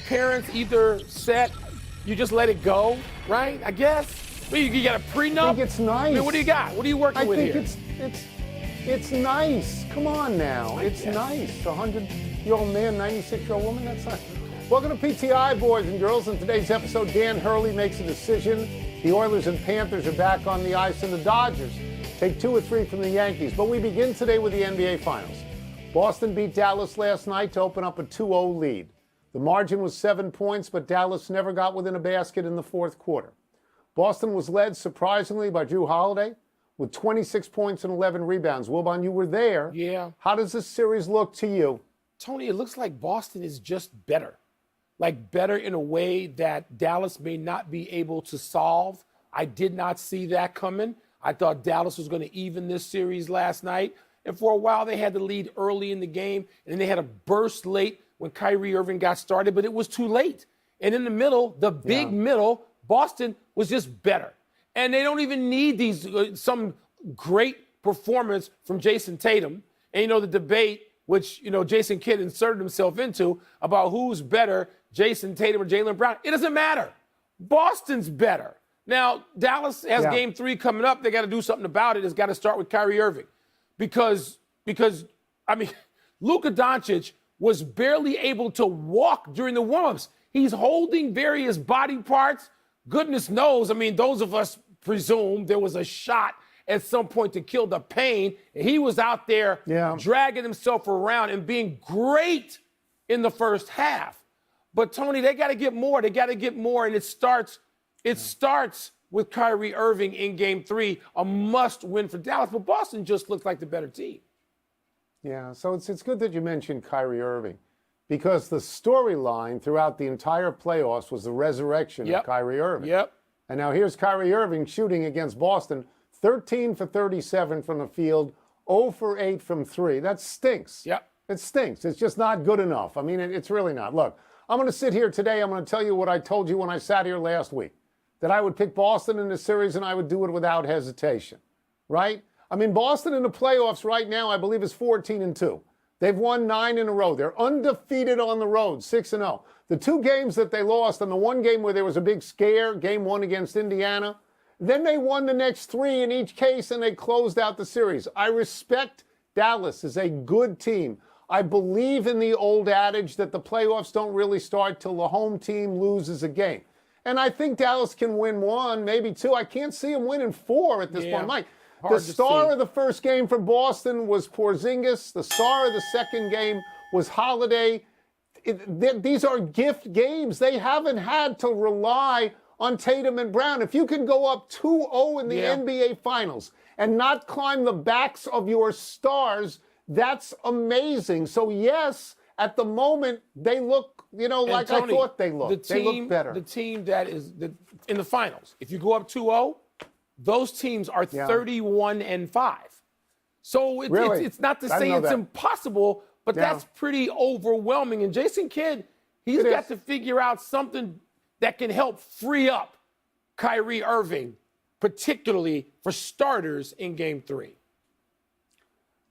parents either set, you just let it go, right? I guess. You got a prenup? I think it's nice. I mean, what do you got? What are you working with here? I think it's nice. Come on now. It's nice. 100-year-old man, 96-year-old woman, that's nice. Welcome to PTI, boys and girls. In today's episode, Dan Hurley makes a decision. The Oilers and Panthers are back on the ice, and the Dodgers take 2 or 3 from the Yankees. But we begin today with the NBA Finals. Boston beat Dallas last night to open up a 2-0 lead. The margin was 7 points, but Dallas never got within a basket in the fourth quarter. Boston was led, surprisingly, by Jrue Holiday with 26 points and 11 rebounds. Wilbon, you were there. Yeah. How does this series look to you? Tony, it looks like Boston is just better. Like better in a way that Dallas may not be able to solve. I did not see that coming. I thought Dallas was going to even this series last night. And for a while, they had the lead early in the game. And then they had a burst late when Kyrie Irving got started, but it was too late. And in the middle, the big middle, Boston was just better. And they don't even need these some great performance from Jason Tatum. And, the debate, which, Jason Kidd inserted himself into about who's better, Jason Tatum or Jaylen Brown. It doesn't matter. Boston's better. Now, Dallas has game 3 coming up. They got to do something about it. It's got to start with Kyrie Irving. Because I mean, Luka Doncic was barely able to walk during the warm-ups. He's holding various body parts. Goodness knows, I mean, those of us presume there was a shot at some point to kill the pain. And he was out there dragging himself around and being great in the first half. But, Tony, they got to get more. They got to get more, and it starts with Kyrie Irving in Game 3, a must-win for Dallas. But Boston just looks like the better team. Yeah, so it's good that you mentioned Kyrie Irving because the storyline throughout the entire playoffs was the resurrection of Kyrie Irving. Yep. And now here's Kyrie Irving shooting against Boston, 13 for 37 from the field, 0 for 8 from 3. That stinks. Yep. It stinks. It's just not good enough. I mean, it's really not. Look, I'm going to sit here today. I'm going to tell you what I told you when I sat here last week, that I would pick Boston in the series and I would do it without hesitation, right? I mean, Boston in the playoffs right now, I believe, is 14-2. They've won 9 in a row. They're undefeated on the road, 6-0. The 2 games that they lost, and the one game where there was a big scare, Game 1 against Indiana, then they won the next 3 in each case, and they closed out the series. I respect Dallas as a good team. I believe in the old adage that the playoffs don't really start till the home team loses a game. And I think Dallas can win 1, maybe 2. I can't see them winning 4 at this point, Mike. The star of the first game for Boston was Porzingis. The star of the second game was Holiday. These are gift games. They haven't had to rely on Tatum and Brown. If you can go up 2-0 in the NBA Finals and not climb the backs of your stars, that's amazing. So, yes, at the moment, they look, like Tony, I thought they looked. They look better. The team that is in the Finals, if you go up 2-0, those teams are 31-5. So it's not to say it's impossible, but that's pretty overwhelming. And Jason Kidd, he's got to figure out something that can help free up Kyrie Irving, particularly for starters in Game 3.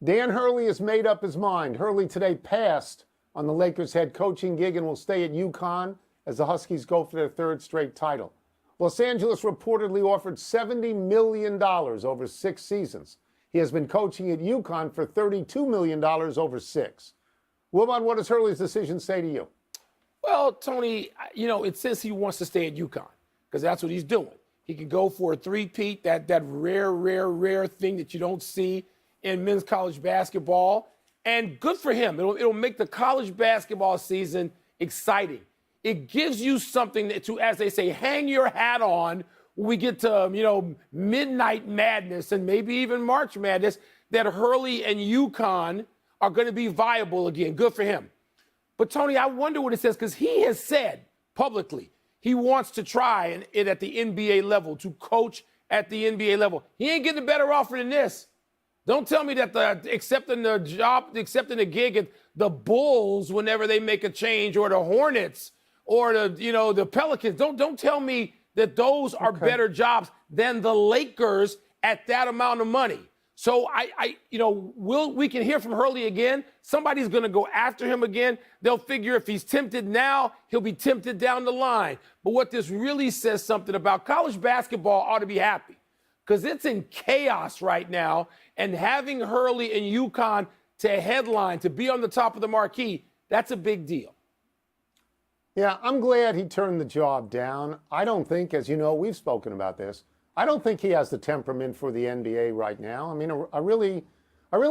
Dan Hurley has made up his mind. Hurley today passed on the Lakers head coaching gig and will stay at UConn as the Huskies go for their 3rd straight title. Los Angeles reportedly offered $70 million over 6 seasons. He has been coaching at UConn for $32 million over 6. Wilbon, what does Hurley's decision say to you? Well, Tony, it says he wants to stay at UConn because that's what he's doing. He can go for a three-peat, that rare thing that you don't see in men's college basketball. And good for him. It'll make the college basketball season exciting. It gives you something to, as they say, hang your hat on when we get to, midnight madness and maybe even March madness, that Hurley and UConn are going to be viable again. Good for him. But, Tony, I wonder what it says, because he has said publicly he wants to try it at the NBA level, to coach at the NBA level. He ain't getting a better offer than this. Don't tell me that accepting the gig at the Bulls whenever they make a change, or the Hornets, or the Pelicans. Don't tell me that those are better jobs than the Lakers at that amount of money. So we can hear from Hurley again. Somebody's going to go after him again. They'll figure if he's tempted now, he'll be tempted down the line. But what this really says something about college basketball ought to be happy because it's in chaos right now. And having Hurley and UConn to headline, to be on the top of the marquee, that's a big deal. Yeah, I'm glad he turned the job down. I don't think, as you know, we've spoken about this. I don't think he has the temperament for the NBA right now. I mean, I really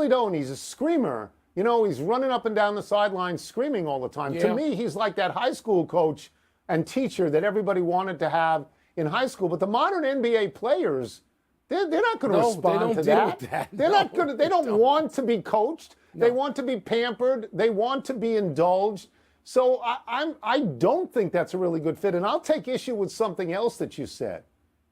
don't. He's a screamer. You know, he's running up and down the sidelines screaming all the time. Yeah. To me, he's like that high school coach and teacher that everybody wanted to have in high school. But the modern NBA players, they're not going to respond to that. They're not going to. They don't want to be coached. No. They want to be pampered. They want to be indulged. So I don't think that's a really good fit. And I'll take issue with something else that you said.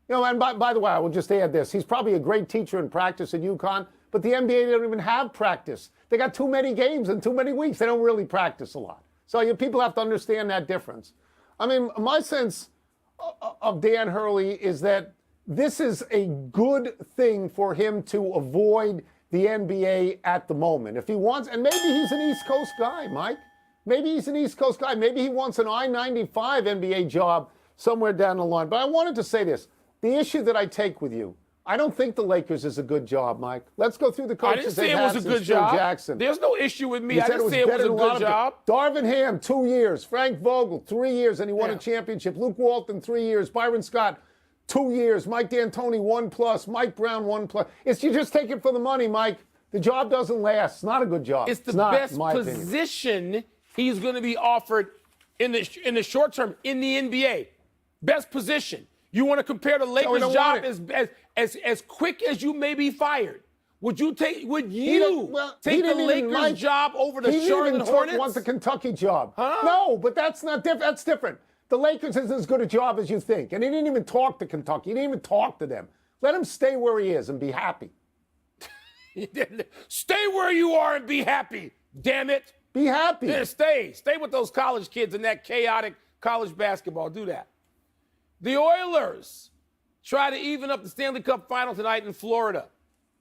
You know, and by the way, I will just add this. He's probably a great teacher in practice at UConn, but the NBA don't even have practice. They got too many games in too many weeks. They don't really practice a lot. So people have to understand that difference. I mean, my sense of Dan Hurley is that this is a good thing for him to avoid the NBA at the moment. If he wants, and maybe he's an East Coast guy, Mike. Maybe he's an East Coast guy. Maybe he wants an I-95 NBA job somewhere down the line. But I wanted to say this. The issue that I take with you, I don't think the Lakers is a good job, Mike. Let's go through the coaches. I didn't say it was a good job. Jackson. There's no issue with me. I didn't say it was a good job. Darvin Ham, 2 years. Frank Vogel, 3 years, and he won a championship. Luke Walton, 3 years. Byron Scott, 2 years. Mike D'Antoni, 1+. Mike Brown, 1+. It's you just take it for the money, Mike. The job doesn't last. It's not a good job. It's the best position he's going to be offered in the short term in the NBA. Best position. You want to compare the Lakers' job as quick as you may be fired? Would you take the Lakers' job over the Charlotte Hornets? He didn't want the Kentucky job. Huh? No, but that's not different. That's different. The Lakers isn't as good a job as you think, and he didn't even talk to Kentucky. He didn't even talk to them. Let him stay where he is and be happy. Stay where you are and be happy. Damn it. Be happy. Yeah, stay with those college kids in that chaotic college basketball. Do that. The Oilers try to even up the Stanley Cup final tonight in Florida.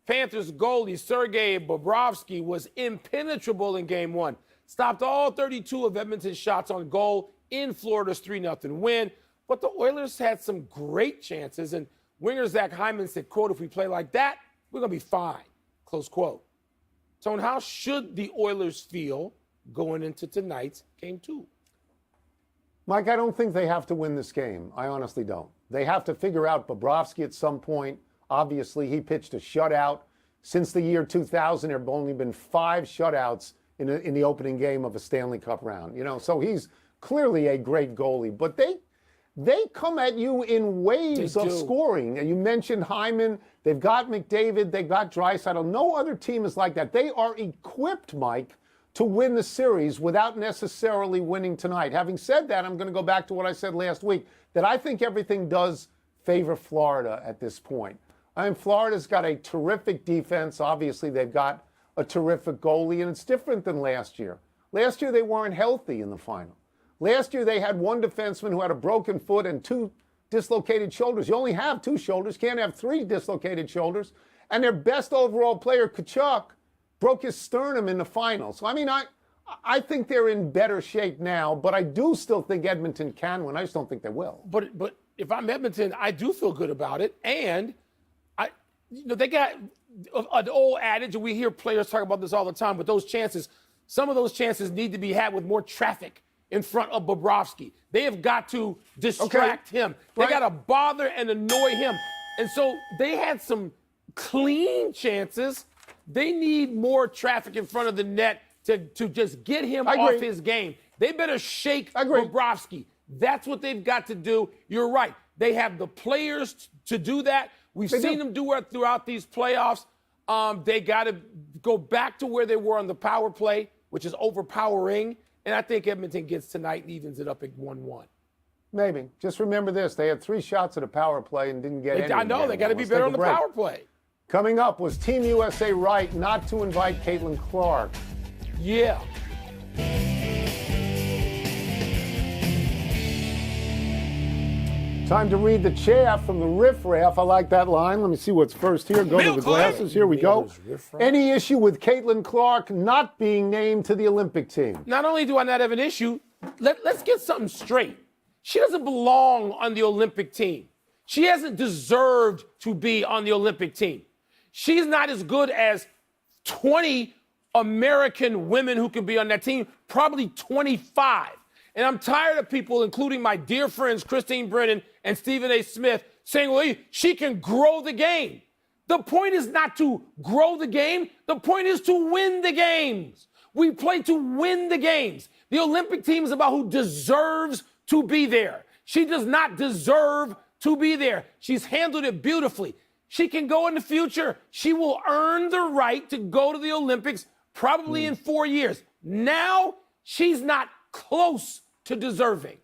Panthers goalie Sergei Bobrovsky was impenetrable in Game 1. Stopped all 32 of Edmonton's shots on goal in Florida's 3-0 win. But the Oilers had some great chances, and winger Zach Hyman said, quote, "If we play like that, we're going to be fine," close quote. So how should the Oilers feel going into tonight's Game 2? Mike, I don't think they have to win this game. I honestly don't. They have to figure out Bobrovsky at some point. Obviously, he pitched a shutout. Since the year 2000, there have only been 5 shutouts in the opening game of a Stanley Cup round. You know, so he's clearly a great goalie. But they come at you in waves of scoring. And you mentioned Hyman. They've got McDavid. They've got Draisaitl. No other team is like that. They are equipped, Mike, to win the series without necessarily winning tonight. Having said that, I'm going to go back to what I said last week, that I think everything does favor Florida at this point. I mean, Florida's got a terrific defense. Obviously, they've got a terrific goalie, and it's different than last year. Last year, they weren't healthy in the final. Last year, they had one defenseman who had a broken foot and 2 dislocated shoulders. You only have 2 shoulders, can't have 3 dislocated shoulders. And their best overall player, Kachuk, broke his sternum in the final. So, I mean, I think they're in better shape now, but I do still think Edmonton can win. I just don't think they will. But if I'm Edmonton, I do feel good about it. And, they got an old adage, and we hear players talk about this all the time, but some of those chances need to be had with more traffic in front of Bobrovsky. They have got to distract him. They got to bother and annoy him. And so they had some clean chances. They need more traffic in front of the net to just get him off his game. They better shake Bobrovsky. That's what they've got to do. You're right. They have the players to do that. We've seen them do it throughout these playoffs. They got to go back to where they were on the power play, which is overpowering. And I think Edmonton gets tonight and evens it up at 1-1. Maybe. Just remember this. They had 3 shots at a power play and didn't get any. I know. They got to be better on the power play. Coming up, was Team USA right not to invite Caitlin Clark? Yeah. Time to read the chaff from the riffraff. I like that line. Let me see what's first here. Go to the glasses. Here we go. Any issue with Caitlin Clark not being named to the Olympic team? Not only do I not have an issue, let's get something straight. She doesn't belong on the Olympic team. She hasn't deserved to be on the Olympic team. She's not as good as 20 American women who can be on that team, probably 25. And I'm tired of people, including my dear friends Christine Brennan and Stephen A. Smith, saying, well, she can grow the game. The point is not to grow the game. The point is to win the games. We play to win the games. The Olympic team is about who deserves to be there. She does not deserve to be there. She's handled it beautifully. She can go in the future. She will earn the right to go to the Olympics probably in 4 years. Now, she's not close to deserving.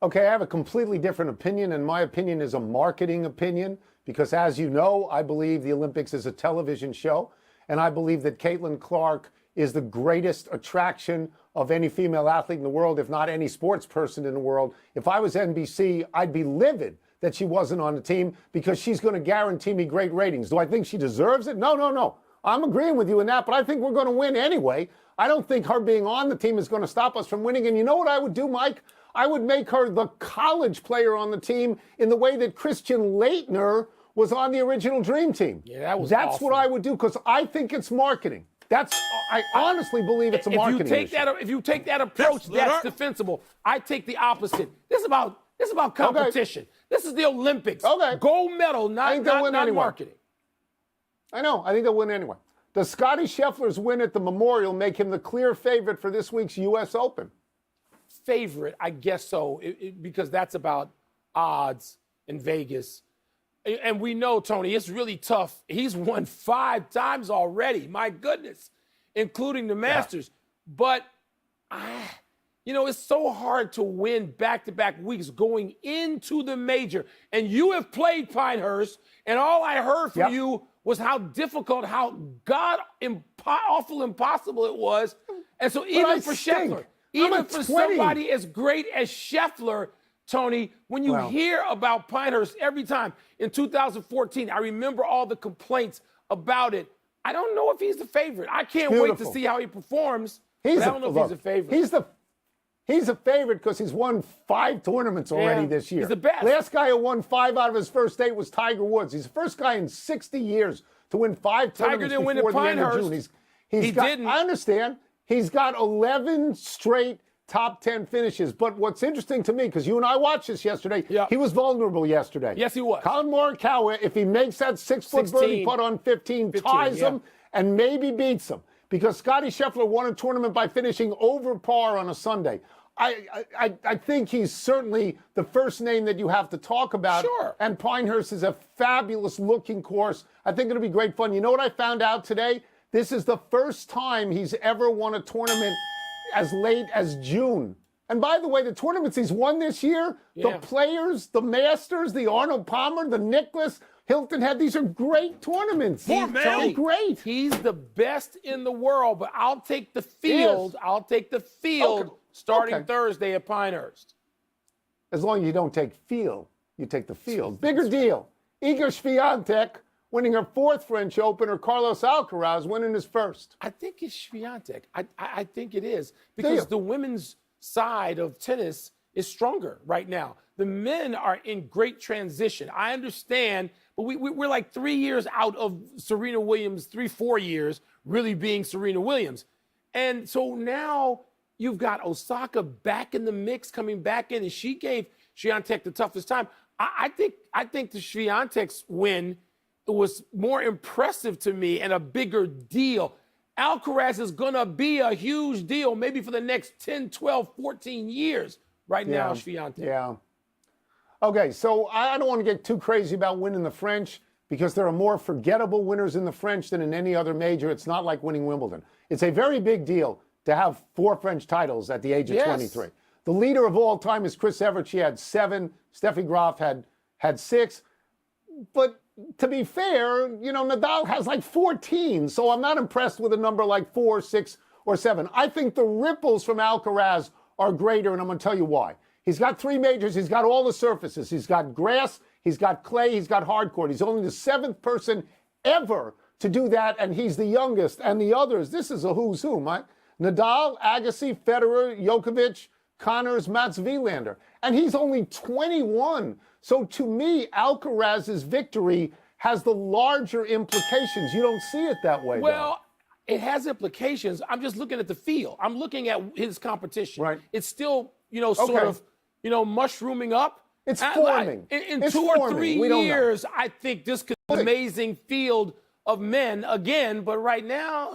Okay, I have a completely different opinion, and my opinion is a marketing opinion because, as you know, I believe the Olympics is a television show, and I believe that Caitlin Clark is the greatest attraction of any female athlete in the world, if not any sports person in the world. If I was NBC, I'd be livid that she wasn't on the team because she's going to guarantee me great ratings. Do I think she deserves it? No. I'm agreeing with you in that, but I think we're going to win anyway. I don't think her being on the team is going to stop us from winning. And you know what I would do, Mike? I would make her the college player on the team in the way that Christian Laettner was on the original Dream Team. Yeah, That's awesome. what I would do because I think it's marketing. I honestly believe it's a marketing issue. If you take that approach, that's defensible. I take the opposite. This is about competition. Okay. This is the Olympics. Okay. Gold medal, not marketing. I know. I think they'll win anyway. Does Scottie Scheffler's win at the Memorial make him the clear favorite for this week's U.S. Open? Favorite, I guess so, because that's about odds in Vegas. And we know, Tony, it's really tough. He's won 5 times already, my goodness, including the Masters. Yeah. But, it's so hard to win back-to-back weeks going into the major. And you have played Pinehurst, and all I heard from you was how difficult, how awful impossible it was. And so even for Scheffler, even for somebody as great as Scheffler, Tony, when you hear about Pinehurst every time in 2014, I remember all the complaints about it. I don't know if he's the favorite. I can't wait to see how he performs. I don't know if he's a favorite. He's a favorite because he's won 5 tournaments already this year. He's the best. Last guy who won 5 out of his first 8 was Tiger Woods. He's the first guy in 60 years to win 5 tournaments before the end of June. He didn't. I understand. He's got 11 straight top 10 finishes. But what's interesting to me, because you and I watched this yesterday, he was vulnerable yesterday. Yes, he was. Colin Morikawa, if he makes that 6-foot birdie putt on 15, ties him and maybe beats him. Because Scottie Scheffler won a tournament by finishing over par on a Sunday. I think he's certainly the first name that you have to talk about. Sure. And Pinehurst is a fabulous-looking course. I think it'll be great fun. You know what I found out today? This is the first time he's ever won a tournament as late as June. And by the way, the tournaments he's won this year, the Players, the Masters, the Arnold Palmer, the Nicklaus, Hilton Head, these are great tournaments. They're great. He's the best in the world, but I'll take the field. Yes. I'll take the field starting Thursday at Pinehurst. As long as you don't take field, you take the field. Bigger deal. Iga Swiatek winning her 4th French Open, or Carlos Alcaraz winning his 1st? I think it's Swiatek. I think it is. Because the women's side of tennis is stronger right now. The men are in great transition. I understand, but we're like 3 years out of Serena Williams, 3-4 years really being Serena Williams. And so now you've got Osaka back in the mix, coming back in, and she gave Swiatek the toughest time. I think the Swiatek's win was more impressive to me and a bigger deal. Alcaraz is going to be a huge deal maybe for the next 10, 12, 14 years. Right now, Swiatek. Yeah. Okay, so I don't want to get too crazy about winning the French because there are more forgettable winners in the French than in any other major. It's not like winning Wimbledon. It's a very big deal to have 4 French titles at the age of 23. The leader of all time is Chris Evert. She had 7. Steffi Graf had 6. But to be fair, Nadal has like 14. So I'm not impressed with a number like 4, 6, or 7. I think the ripples from Alcaraz are greater, and I'm going to tell you why. He's got 3 majors. He's got all the surfaces. He's got grass. He's got clay. He's got hard court. He's only the 7th person ever to do that, and he's the youngest. And the others, this is a who's who, Mike. Nadal, Agassi, Federer, Djokovic, Connors, Mats Wilander. And he's only 21. So to me, Alcaraz's victory has the larger implications. You don't see it that way, Well, it has implications. I'm just looking at the field. I'm looking at his competition. Right. It's still, sort of, mushrooming up. It's forming. In It's 2 or forming. 3 We don't know. years, I think this could be an amazing field of men again. But right now,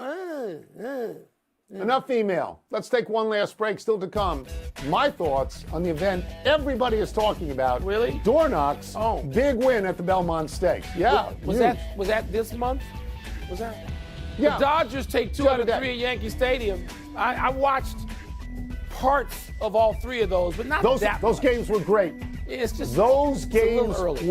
Enough email. Let's take one last break. Still to come. My thoughts on the event everybody is talking about. Really? Dornock's big win at the Belmont Stakes. Yeah. Was huge. that this month? Was that? Yeah. The Dodgers take 2 out of 3 at Yankee Stadium. I watched parts of all 3 of those, but not Those that much. games were great. It's just Those it's a little games early.